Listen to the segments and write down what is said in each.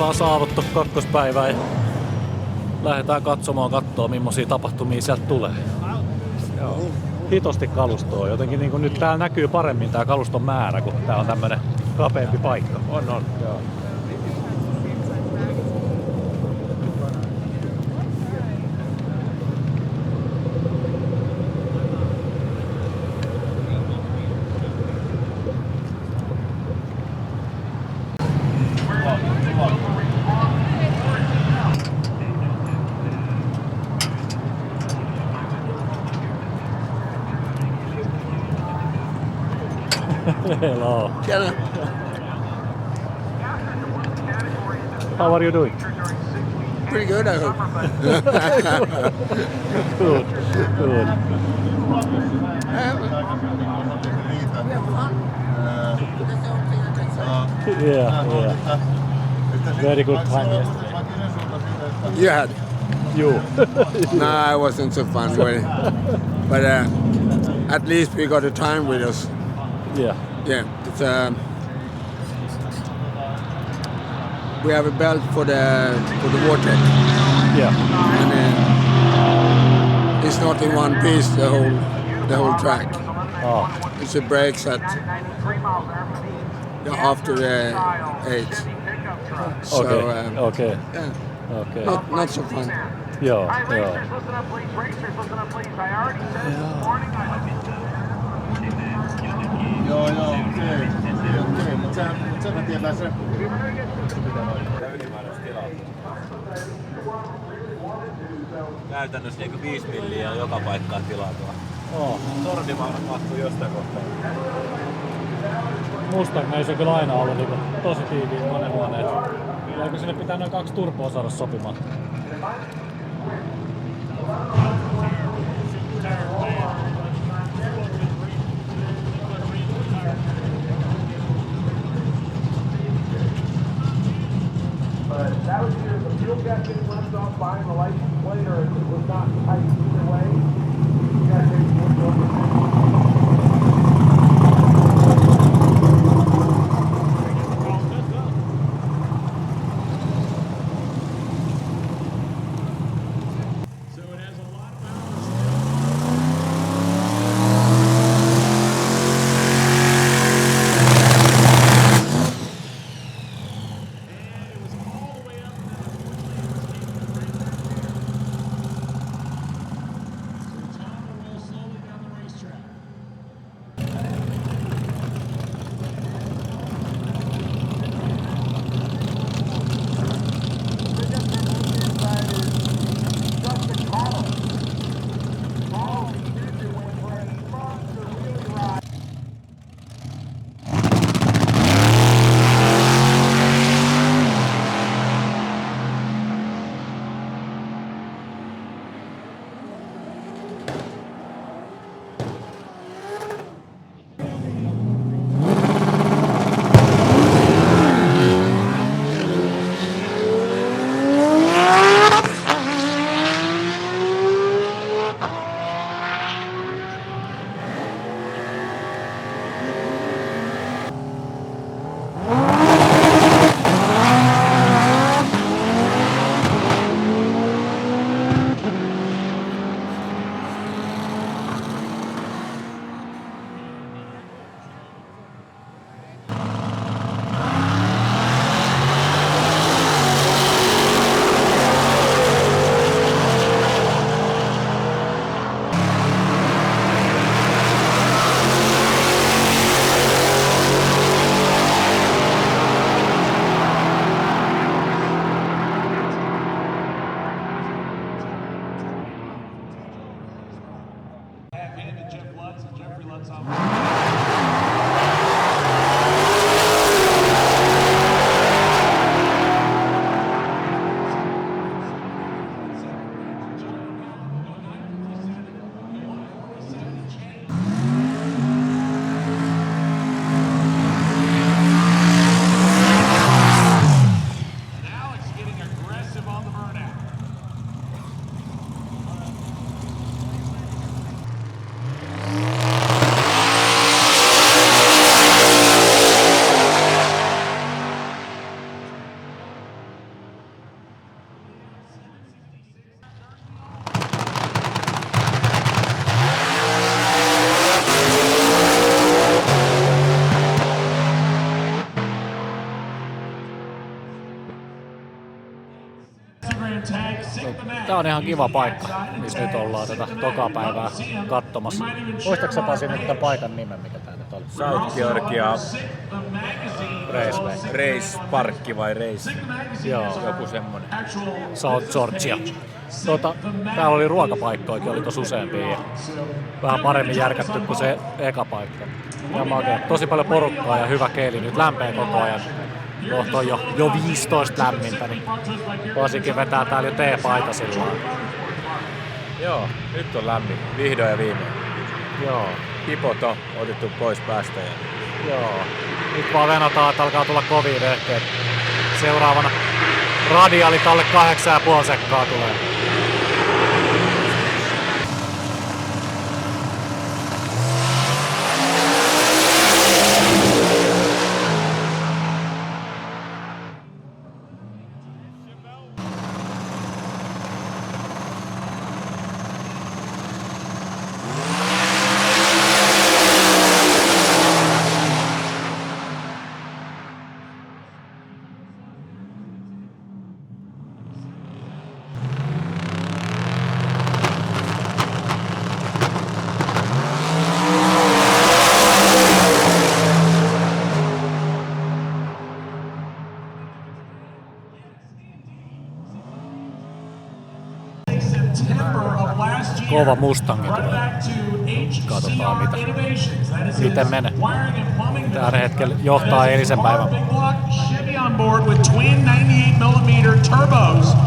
ollaan saavuttu kakkospäivään ja lähdetään katsoa millaisia tapahtumia sieltä tulee. Joo. Hitosti kalustoa. Jotenkin niin nyt täällä näkyy paremmin tää kaluston määrä, kun tää on tämmönen kapeampi paikka. On, joo. Hello. Tjena. How are you doing? Pretty good, I hope. Good. Yeah. Very good time yesterday. You had? You. No, it wasn't so fun, really. But at least we got a time with us. Yeah. Yeah, it's we have a belt for the vortex. Yeah. And it's not in one piece the whole track. Oh. It's a brakes at after the 8. So, Okay. Yeah, Okay. not so fun. Joo. Joo, okei, mutta sen mä tiedän se. Käytännössä niinku 5 milliä joka paikkaan tilaa tuolla. Oh. Sordi mahtuu jostain kohtaa. Mustang ei se kyllä aina ollut niinku tosi tiiviin monen huoneet. Eikö sinne pitää noin 2 turboa saada sopimaan? That was either the fuel gas getting left off behind the license plate or it was not tight either way. You gotta take the window over. Tää on ihan kiva paikka, missä nyt ollaan tätä tokaa päivää katsomassa. Muistatko sä Pasi nyt tämän paikan nimen, mikä tää nyt oli? South Georgia Raceway. Race Parkki vai Race? Joo, Joku semmonen. South Georgia. Täällä oli ruokapaikkoikin, oli tosi useampia ja vähän paremmin järkätty kuin se eka paikka. Ja makea. Tosi paljon porukkaa ja hyvä keli, nyt lämpää koko ajan. Kohta on jo 15 lämmintä, niin Pasikin vetää täällä jo teepaita sillä lailla. Joo, nyt on lämmin. Vihdoin ja viimein. Joo, Hipot on otettu pois päästä. joo. Nyt vaan venataan, että alkaa tulla kovia vehkeet. Seuraavana radiaalit alle 8,5 sekkaa tulee. Kova Mustangi tulee. Katsotaan miten menee. Tällä hetkellä johtaa eilisen päivän. Chevy on board with twin 98mm turbos.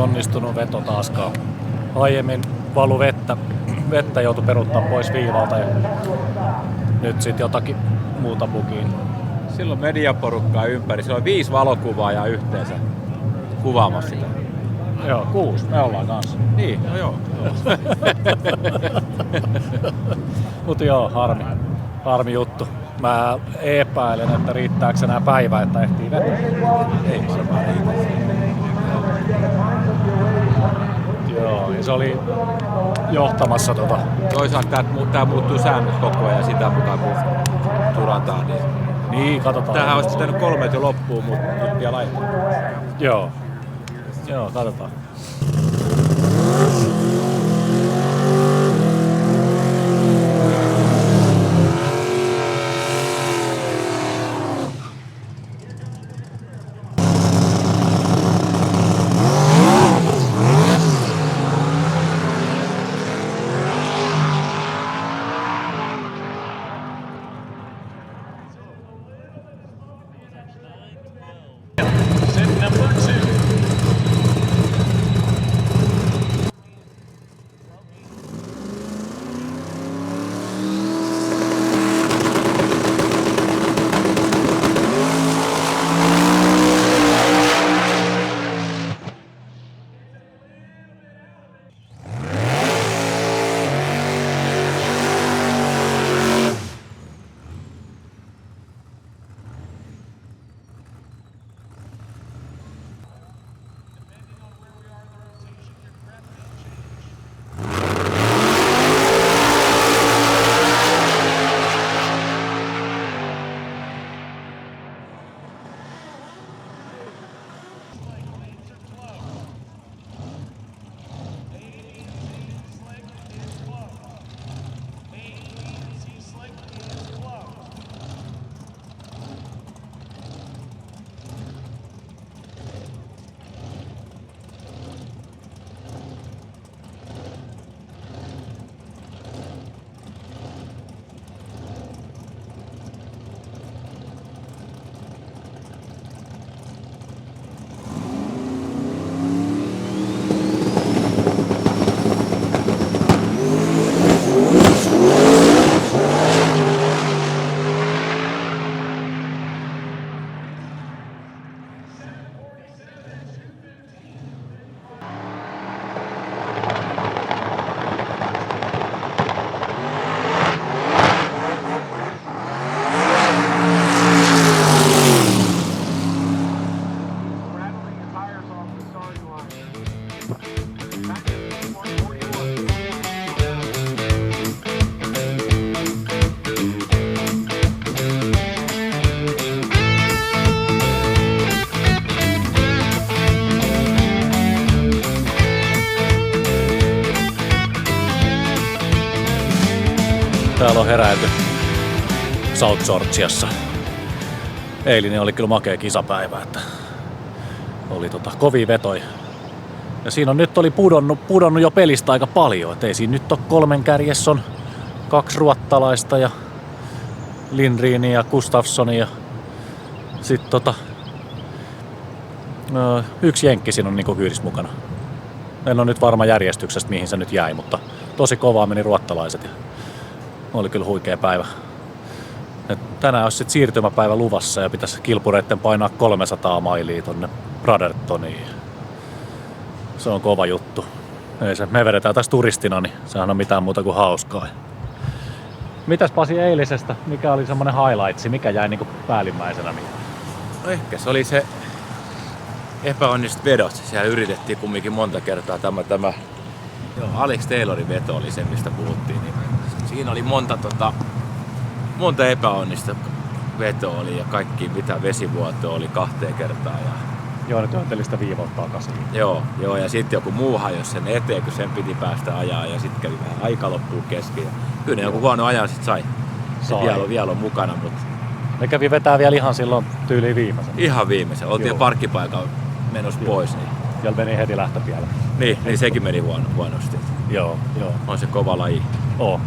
onnistunut veto taaskaan. Aiemmin valu vettä joutui peruuttaa pois viivalta ja nyt sitten jotakin muuta bugiin. Silloin mediaporukkaa ympäri. Siellä on 5 valokuvaajaa yhteensä kuvaamassa sitä. Joo, 6. Me ollaan kanssa. Niin, no joo. Mut joo, harmi juttu. Mä epäilen, että riittääkö enää päivä, että ehtii vetää. Ei se vaan riitä. Joo, ja se oli johtamassa Toisaalta tää muuttuu säännöt koko ajan sitä mukaan kun turataan. Niin, katsotaan. Tämähän olisi pitänyt 3 jo loppuun, mutta nyt vielä laittaa. Joo, katsotaan. Set number 2. Täällä on heräilty South Georgiassa. Eilinen oli kyllä makea kisapäivä, että oli kovia vetoja. Ja siinä on nyt oli pudonnut jo pelistä aika paljon. Et ei siinä nyt ole 3 kärjessä on 2 ruottalaista ja Lindrini ja Gustafssoni ja sitten 1 jenkki siinä on niinku kyydissä mukana. En ole nyt varma järjestyksestä mihin se nyt jäi, mutta tosi kovaa meni ruottalaiset ja oli kyllä huikea päivä. Et tänään olisi sitten siirtymäpäivä luvassa ja pitäisi kilpureitten painaa 300 mailia tonne Bradertoniin. Se on kova juttu. Ei se, me vedetään tässä turistina, niin sehän on mitään muuta kuin hauskaa. Mitäs Pasi eilisestä? Mikä oli semmonen highlightsi? Mikä jäi niinku päällimmäisenä? No ehkä se oli se epäonnistut vedot. Siellä yritettiin kumminkin monta kertaa tämä joo, Alex Taylorin veto oli se, mistä puhuttiin. Niin siinä oli monta epäonnista vetoa oli ja kaikki mitä vesivuotoa oli 2 kertaa. Ja joo, ne työnteli sitä viivoittaa takaisin. Joo, ja sitten joku muu hajosi sen eteen, kun sen piti päästä ajaa ja sitten kävi vähän aika loppuun kesken. Kyllä ne joku huono ajan sitten sai. Vielä on mukana, mutta ne kävi vetää vielä ihan silloin tyyliin viimeisen. Ihan viimeisen. Oltiin parkkipaikalla menossa pois. Niin. Ja meni heti lähtötiellä. Niin sekin meni huonosti. Joo. On se kova laji. Oo.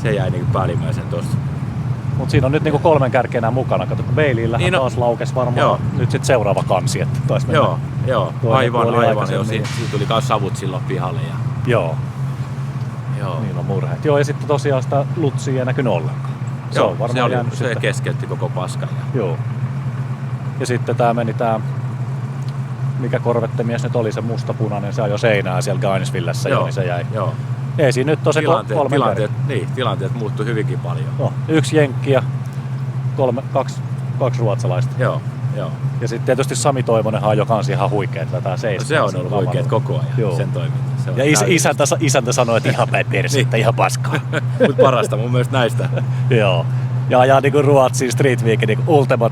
Se jäi niinku päällimmäisen tossa. Mutta siinä on nyt niinku 3 kärkenä mukana. Kato, kun Baileyllä taas laukesi varmaan joo. nyt sit seuraava kansi, että taisi mennä. Joo. Aivan. Jo, siitä tuli kans savut silloin pihalle. Ja... Joo. Joo. Niillä on murheet. Joo, ja sitten tosiaan sitä Lutsia ei näkynyt ollenkaan. Se on varmaan jäänyt se sitten. keskeytti koko paskan. Joo. Ja sitten mikä korvettemies nyt oli, se mustapunainen, se ajoi seinää siellä Gainesvillessä, niin se jäi. Joo. Ei siinä nyt tosiaan tilanteet muuttui hyvinkin paljon. No, 1 jenkki ja 2 ruotsalaista. Joo. Ja sitten tietysti Sami Toivonenhan on jo kans ihan huikea, että vetää seistä. Se on ollut huikeet koko ajan, joo. Sen toiminta. Se on ja isäntä sanoi, että ihan päin persettä, ihan paskaa. Mutta parasta mun mielestä näistä. Joo. Ja ajaa niinku Ruotsin Street Weekin niinku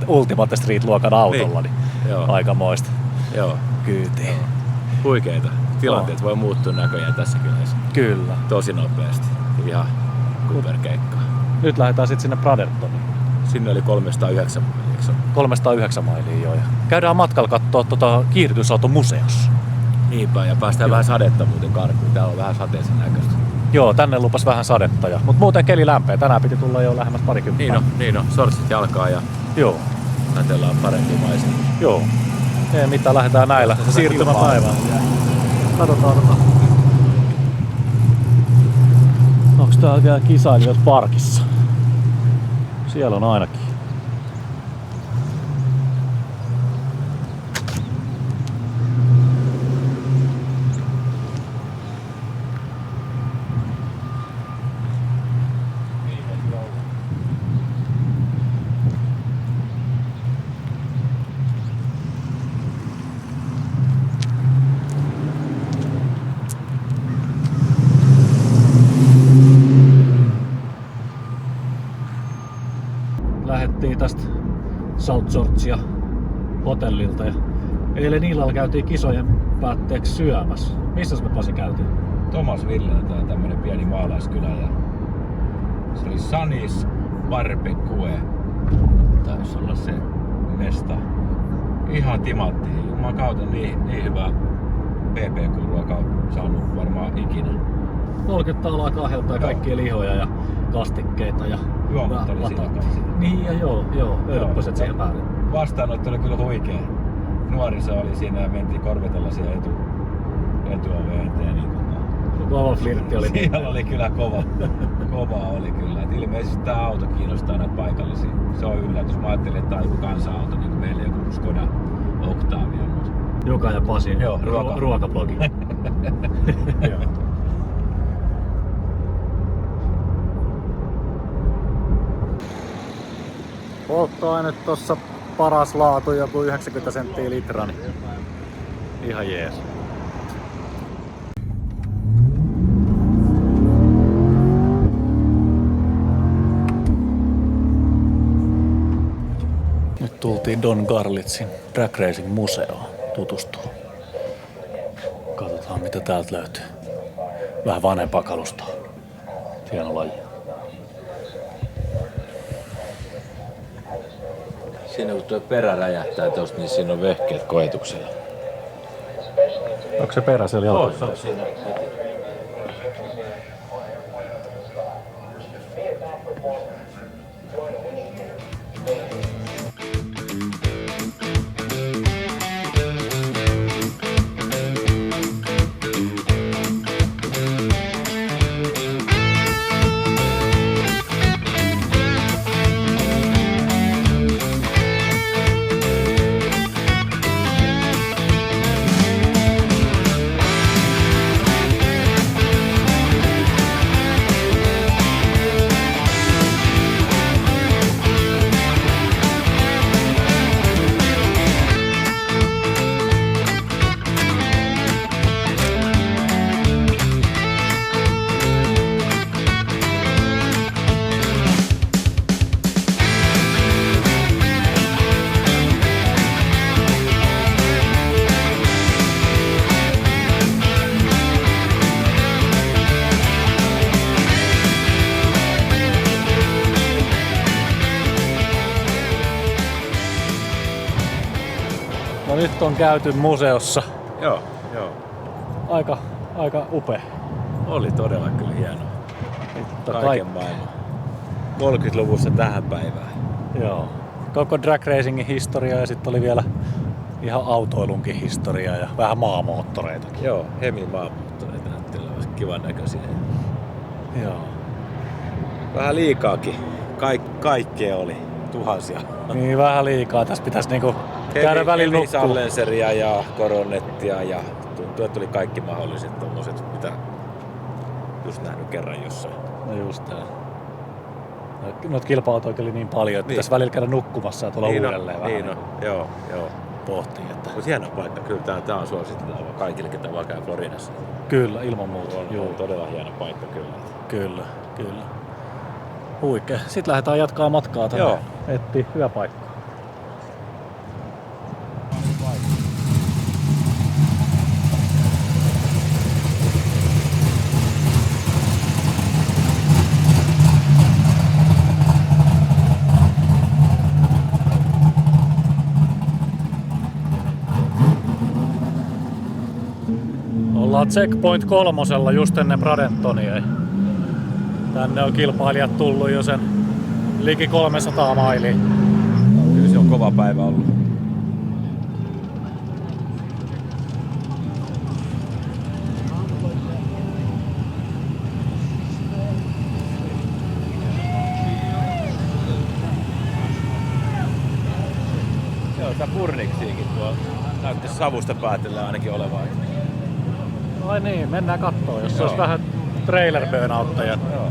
Ultimate Street-luokan autolla, niin aikamoista. Joo. Kyytiin. Huikeita. Tilanteet voi muuttua näköjään tässä kylässä. Kyllä. Tosi nopeasti. Ihan kuperkeikkaa. Nyt lähdetään sitten sinne Bradertoniin. Sinne oli 309 mailia. 309 mailia joo. Ja käydään matkalla kattoo kiihdytysautomuseossa. Niinpä, ja päästään vähän sadetta muuten karkuun. Täällä on vähän sateisen näköistä. Joo, tänne lupas vähän sadetta. Mutta muuten keli lämpeä. Tänään piti tulla jo lähemmäs 20. Niin on. Sortsit jalkaa ja ajatellaan parempia maisia. Joo. Ei mitään, lähdetään näillä siirtymäpäivään. Katsotaan. Onks täällä vielä kisailijat parkissa? Siellä on ainakin. Lähettiin tästä South Georgia hotellilta ja eilen illalla käytiin kisojen päätteeksi syömässä. Missäs me Pasi käytiin? Thomasville, tää on tämmönen pieni maalaiskylä ja se oli Sunny's Barbecue. Taisi olla se mesta. Ihan timatti. Juman kautta niin hyvä BBQ-ruoka saanut varmaan ikinä. 30 alaa kahdelta ja kaikkia lihoja ja kastikkeita ja juomat oli siinä kanssa. Niin ja joo, ölppöset siihen päälle. Vastaanotto oli kyllä huikea. Nuoriso oli siinä ja mentiin korvetella siihen etuoveen eteen. Niin kova flirtti oli. Siellä oli kyllä kova oli kyllä. Et ilmeisesti tää auto kiinnostaa näitä paikallisia. Se on yllätys. Mä ajattelin, että tää on joku kansa-auto, niin kuin meillä joku Skoda Octavia. Juka ja Pasi, ruokablogi. Polttoaine tossa paras laatu, joku 90 senttiä litra, niin ihan jees. Nyt tultiin Don Garlitzin Drag Racing museoon tutustua. Katsotaan mitä täältä löytyy. Vähän vanhempaa kalustoa. Hieno laji. Siinä kun tuo perä räjähtää tosta, niin siinä on vehkeet koetuksella. Onko se perä siellä jalkassa? On siinä. No nyt on käyty museossa. Joo. Aika upea. Oli todella kyllä hieno. Kaiken maailman. 30-luvussa tähän päivään. Joo. Koko drag racingin historia ja sitten oli vielä ihan autoilunkin historia ja vähän maamoottoreitakin. Joo, Hemin maamoottoreita näyttelyä olisi kivan näköisiä. Joo. Vähän liikaakin. Kaikkea oli. Tuhansia. Niin vähän liikaa. Tässä pitäisi niinku käydä välillä Hemi nukkua. Sallenseria ja Coronettia ja tuntuu, että tuli kaikki mahdolliset tommoset, mitä just nähnyt kerran jossain. No just tää. Noita kilpa-autoja oli niin paljon, että Niin. pitäisi välillä käydä nukkumassa ja tulla uudelleen vähän niin joo. pohtii. Että Mutta hieno paikka, kyllä tää on suositeltava kaikille, ketä vaan käy Floridassa. kyllä, ilman muuta. Joo, todella hieno paikka kyllä. Kyllä. Huikea. Sitten lähdetään jatkaa matkaa tänne. Joo. Etsiä hyvä paikka. Ollaan Checkpoint 3 just ennen Bradentonia. Tänne on kilpailijat tullut jo sen liki 300 mailia. Kyllä se on kova päivä ollut. Joo, tää purniksiikin tuo näyttäisi savusta päätellä ainakin olevan. Ai niin, mennään kattoo, jos Joo. olisi vähän trailer burnoutteja. Joo.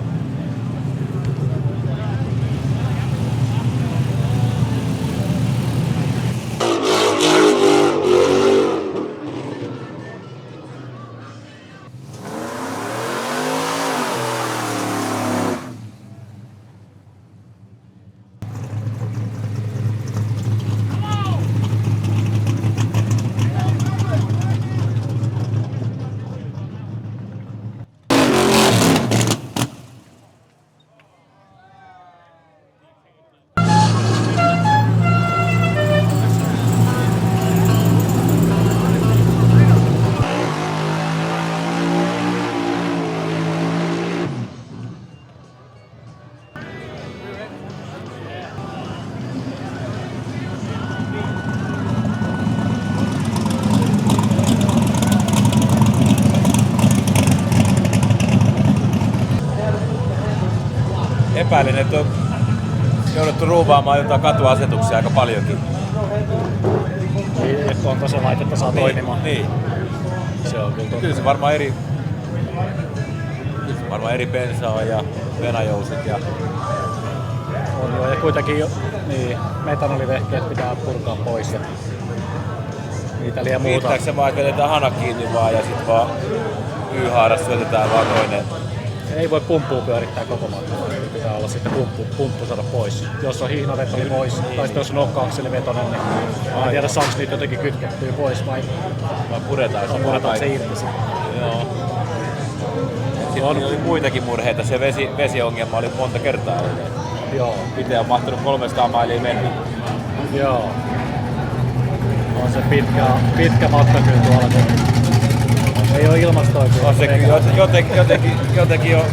Epäilen, että on jouduttu ruuvaamaan jotain katuasetuksia aika paljonkin. Niin, että onko se laitetta saa toimimaan. Niin. Se on kyllä totta. Kyllä se varmaan eri bensaa ja venäjouset ja On joo, ja kuitenkin niin, metanolivehkeet pitää purkaa pois ja niitä liian muuta. riittääkö se vaan, että vedetään hana kiinni vaan ja sit vaan Y-haarassa syötetään vaan toinen. Ei voi pumppua pyörittää koko matkaa. Pitää olla sitten pumppu saada pois. Jos on hihnavetoni pois, tai sitten jos on nokka-akselivetonen, niin en tiedä saanko niitä jotenkin kytkettyä pois vai Puretaan se puretaanko se irti sitten. Joo. Sitten oli muitakin murheita. Se vesiongelma oli monta kertaa edelleen. Joo. Itse on mahtunut 300 mailia mennyt. Joo. On se pitkä matka kyllä tuolla. Ei ole ilmastoitua. On se kyllä jotenkin jo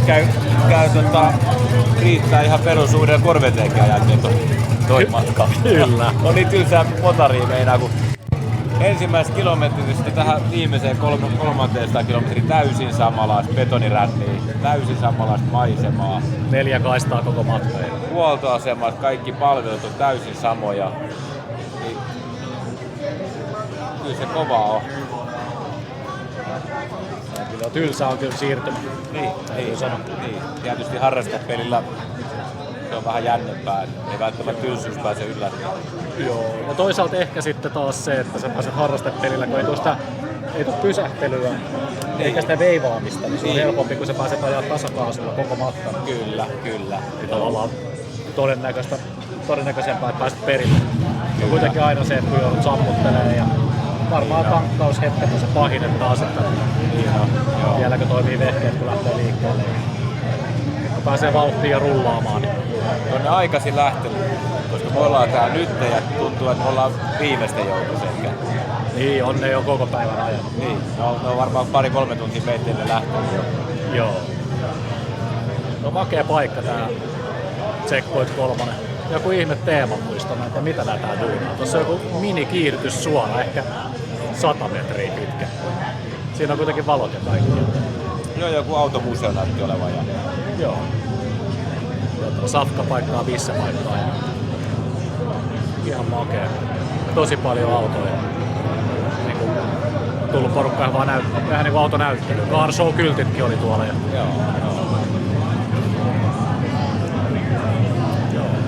käy riittää ihan perusuuden korveteenkin jälkeen toi matka. Kyllä. On niin tylsää motaria meinaa, kun ensimmäisestä kilometristä tähän viimeiseen 300 kilometriin täysin samanlaista betoniränniä, täysin samanlaista maisemaa. 4 kaistaa koko matka. Huoltoasemat, kaikki palvelut on täysin samoja. Niin, kyllä se kova on. Kyllä tylsä on kyllä siirtymä. Niin. Tietysti harrastepelillä se on vähän jännempää, ei välttämättä tylsyys pääse yllättämään. Joo. Ja toisaalta ehkä sitten taas se, että sä pääset harrastepelillä, kun ei tule pysähtelyä, eikä sitä veivaamista, niin se on helpompi, kun sä pääset ajaa tasakaasulla koko matkan. Kyllä. Niin tavallaan todennäköisempää, että pääset perille. On kuitenkin aina se, että kun joudut sammuttelemaan ja varmaan tankkaushetket on se pahin, taas, että vieläkö toimii vehkeet, kun lähtee liikkeelle. Kun pääsee vauhtiin ja rullaamaan. Niin On aikaisin lähtenyt, koska me ollaan täällä nyt ja tuntuu, että me ollaan viimeisten joukossa ehkä. niin, on ne jo koko päivän ajan. Niin, ne on varmaan 2-3 tuntia meille lähtenyt jo. Joo. No makea paikka tää Checkpoint 3. Joku ihme teemamuisto, mä en tiedä mitä nää tää duunaa. Tuossa on joku mini-kiihdytyssuora, ehkä 100 metriä pitkä. Siinä on kuitenkin valot ja kaikki. Joo, joku automuseo näytti olevan. Joo. Safka-paikkaa, Bisse-paikkaa. Ihan makea. Tosi paljon autoja. Niin kuin, tullut porukkaan vaan vähän niin kuin autonäyttely. Car Show-kyltitkin oli tuolla. Joo.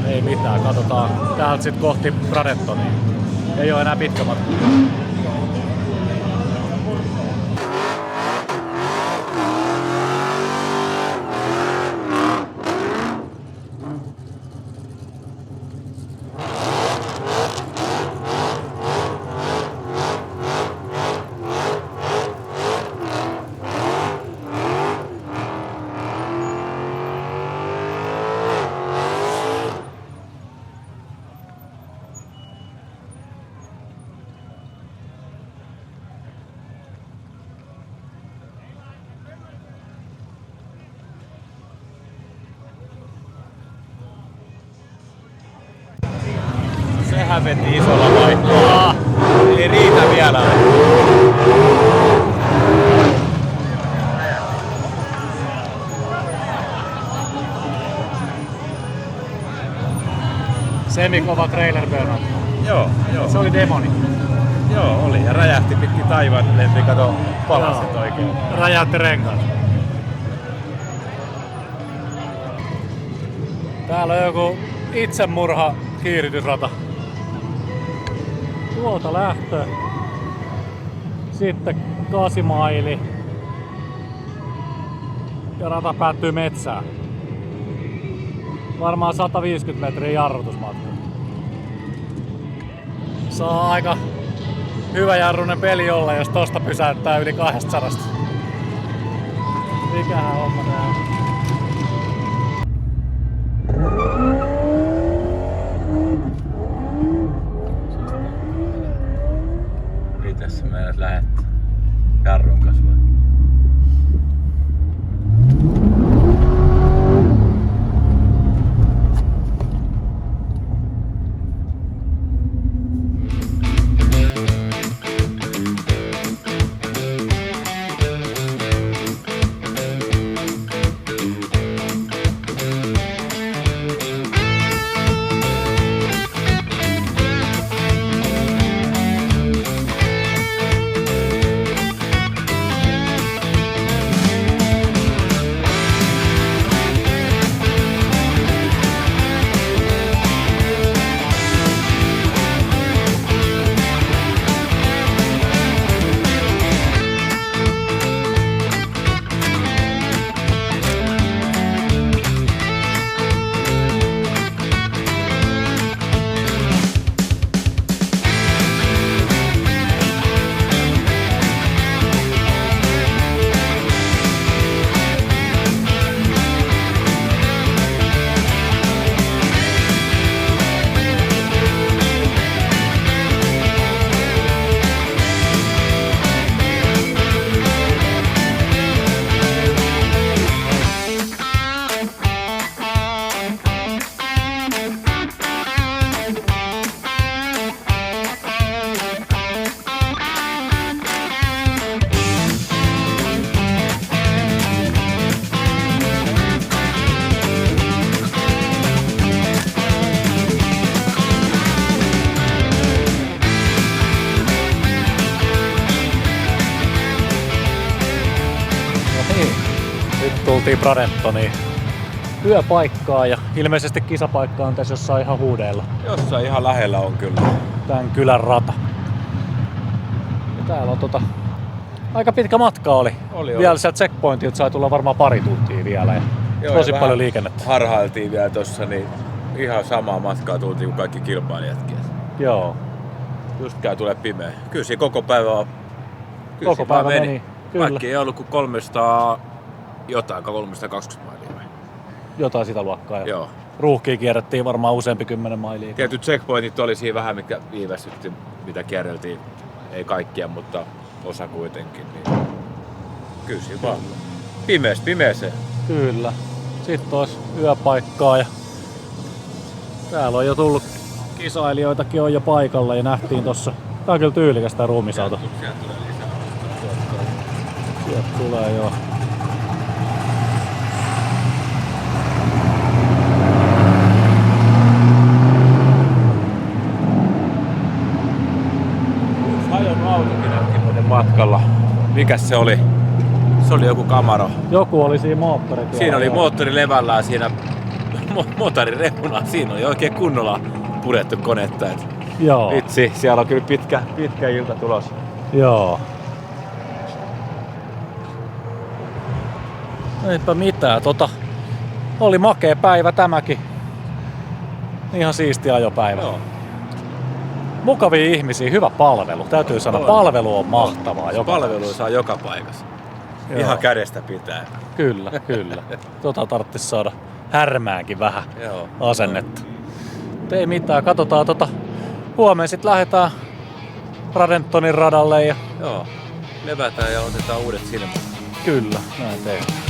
Ei mitään, katsotaan täältä sitten kohti Bradettonia. Ei oo enää pitkä matka. Sehän veti isolla vaihtoa. Ei riitä vielä. Semikova trailer burnout. Joo. Se oli demoni. Joo, oli. Ja räjähti pitkin taivaan, lensi kato palaset oikein. Räjähti renkaat. Täällä on joku itsemurha kiihdytysrata. Tuolta lähtö. Sitten 8 maili. Ja rata päättyy metsään. Varmaan 150 metriä jarrutusmatka. Saa aika hyvä jarrunen peli olla, jos tosta pysäyttää yli 200. Mikähän homma tää on? Mitäs sä meidät lähet jarrun kanssa vai? Tultiin Bradettoniin yöpaikkaa ja ilmeisesti kisapaikka on tässä jossain ihan huudeilla. Jossain ihan lähellä on kyllä. Tän kylän rata. Ja täällä on aika pitkä matka oli. Vielä sieltä checkpointilta sai tulla varmaan pari tuntia vielä. Ja Joo, tosi ja paljon liikennettä. Harhailtiin vielä tossa, niin ihan samaa matkaa tultiin kuin kaikki kilpailijatkin. Joo. Just tulee pimeä. Kyllä siinä koko päivä on. Kyllä Koko päivä meni. Kyllä. Vaikka ei ollut kuin 300 jotain, 320 mailia. Jotain sitä luokkaa. Joo. Ruuhkia kierrettiin varmaan useampi 10 mailia. Tietyt checkpointit oli siinä vähän, mitkä viivästytti, mitä kierreltiin. Ei kaikkia, mutta osa kuitenkin. Niin. Kyllä siinä vaan. Pimeeseen. Kyllä. Sitten olisi yöpaikkaa ja Täällä on jo tullut kisailijoitakin on jo paikalla ja nähtiin tossa. Tää on kyllä tyylikäs tää ruumisauto. Sieltä tulee joo. Hajonnut autokin näytti muuten matkalla. Mikäs se oli? Se oli joku Camaro. Joku oli siinä moottoritiellä. Siinä oli moottori levällään siinä motorin reunaa. Siinä oli oikein kunnolla purettu konetta. Joo. Vitsi, siellä on kyllä pitkä ilta tulossa. Joo. Eipä mitään, oli makea päivä tämäkin. Ihan siisti ajopäivä. Joo. Mukavia ihmisiä, hyvä palvelu. Täytyy sanoa, palvelu on mahtavaa. Palvelu saa joka paikassa. Joo. Ihan kädestä pitää. Kyllä. Tarvitsisi saada härmäänkin vähän Joo. asennetta. Ei mitään, katsotaan huomenna sitten lähdetään Radentonin radalle ja Joo. Levätään ja otetaan uudet silmät. kyllä, näin tehdään.